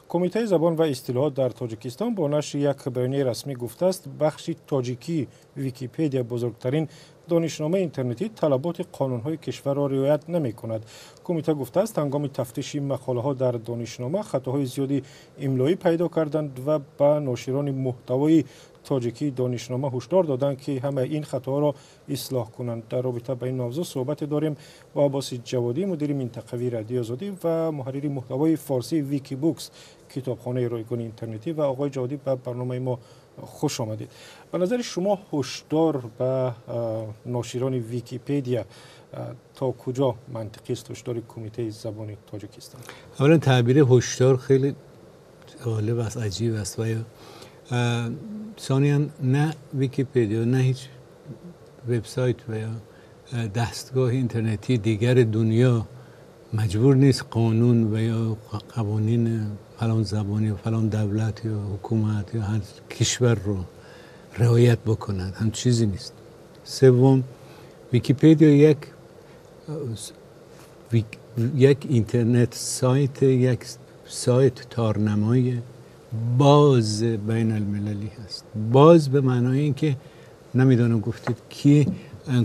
کمیته زبان و اصطلاحات در تاجیکستان با نشر یک بیانیه رسمی گفته است بخش تاجیکی ویکی‌پدیا بزرگترین دانشنامه اینترنتی طلبات قانون‌های کشور را رعایت نمی‌کند. کمیته گفته است هنگام تفتیش مقاله‌ها در دانشنامه خطاهای زیادی املایی پیدا کردند و به ناشران محتوای تاجیکی دانشنامه هشدار دادند که همه این خطاها را اصلاح کنند. در رابطه با این موضوع صحبت داریم با عباس جوادی، مدیر منطقوی رادیو آزادی و محرر محتوای فارسی ویکی بوکس، کتابخانه رایگان اینترنتی. و آقای جوادی، به برنامه ما خوش آمدید. به نظر شما هشدار به ناشران ویکی‌پدیا تا کجا منطقی است، هشدار کمیته زبان تاجیکستان؟ اولا تعبیر هشدار خیلی جالب است، عجیب است. و ثانیاً نه ویکی‌پدیا نه هیچ وبسایت و یا دستگاه اینترنتی دیگر دنیا مجبور نیست قانون و یا قوانین فلان زبانی و فلان دولت یا حکومت یا هر کشور رو رعایت بکنند. هم چیزی نیست. سوم، ویکی‌پدیا یک اینترنت سایت، یک سایت تارنمای باز بین المللی هست. باز به معنای اینکه نمیدونم گفتید کی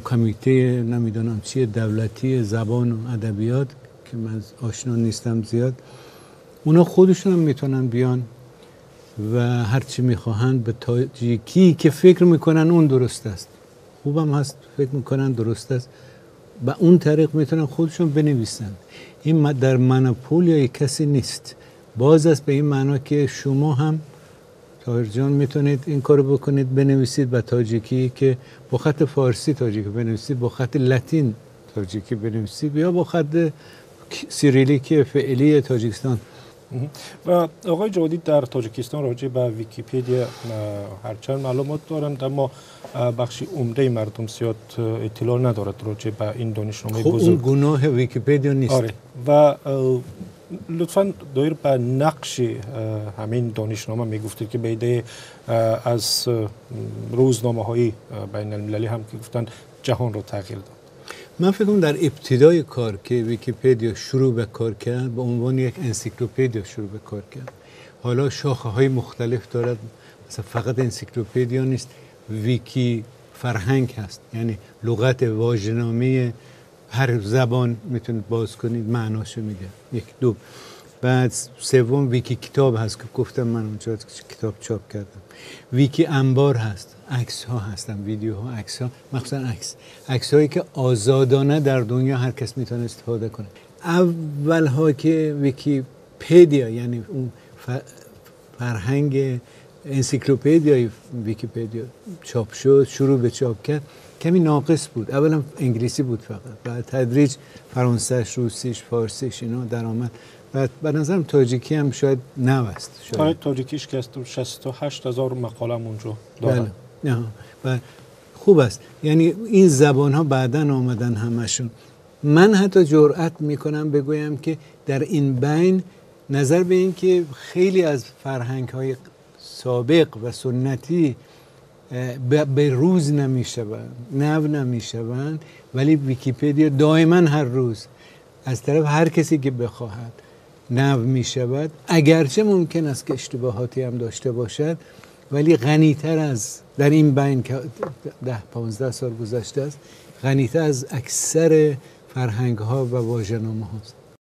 کمیته نمیدونم چیه دولتی زبان و ادبیات که من آشنا نیستم زیاد، اونا خودشون هم میتونن بیان و هرچی میخواهند به تاجیکی که فکر میکنن اون درست است، خوبم هست فکر میکنن درست است، به اون طریق میتونن خودشون بنویسن. این در منوپول یا کسی نیست. باز است به این معنا که شما هم طاهر جان میتونید این کارو بکنید، بنویسید به تاجیکی که با خط فارسی تاجیکی بنویسید، با خط لاتین تاجیکی بنویسید یا با خط سیریلیک فعلی تاجیکستان. و آقای جوادی، در تاجیکستان راجع به ویکی‌پدیا هرچند معلومات دارند اما بخش عمده مردم زیاد اطلاع ندارد راجع به این دانشنامه بزرگ. اون گناه ویکی‌پدیا نیست. آره. و لطفاً دایر به نقش همین دانشنامه میگفتید که بیده از روزنامه‌های بین المللی هم که گفتن جهان رو تغییر داد. من فکر کنم در ابتدای کار که ویکی‌پدیا شروع به کار کرد به عنوان یک انسیکلوپدیا شروع به کار کرد. حالا شاخه‌های مختلف دارد، مثلا فقط انسیکلوپدیا نیست، ویکی فرهنگ هست، یعنی لغت واژه‌نامه هر زبان میتونید باز کنید معناشو میگه. یک دو. بعد سوم ویکی کتاب هست که گفتم من اونجا کتاب چاپ کردم. ویکی انبار هست، عکس ها هستن، ویدیوها، عکس ها، مخصوصا عکس هایی که آزادانه در دنیا هر کس میتونه استفاده کنه. اول ها که ویکی‌پدیا یعنی اون فرهنگ انسیکلوپدیای ویکی‌پدیا چاپ شد، شروع به چاپ کرد، کمی ناقص بود. اولا انگلیسی بود فقط، بعد تدریج فرانسه‌اش، روسیش، فارسیش اینا در آمد. بعد به نظرم تاجیکی هم شاید نوست. شاید تاجیکیش که 68,000 مقاله اونجا داره. بله. و خوب است. یعنی این زبان ها بعداً آمدن همشون. من حتی جرئت میکنم بگویم که در این بین نظر به این که خیلی از فرهنگ های سابق و سنتی به روز نمیشوند، نو نمیشوند، ولی ویکی‌پدیا دائما هر روز از طرف هر کسی که بخواهد نو میشود، اگرچه ممکن است که اشتباهاتی هم داشته باشد، ولی غنیتر از در این بین که 10-15 سال گذشته است، غنیتر از اکثر فرهنگ ها و واژه‌نامه هاست.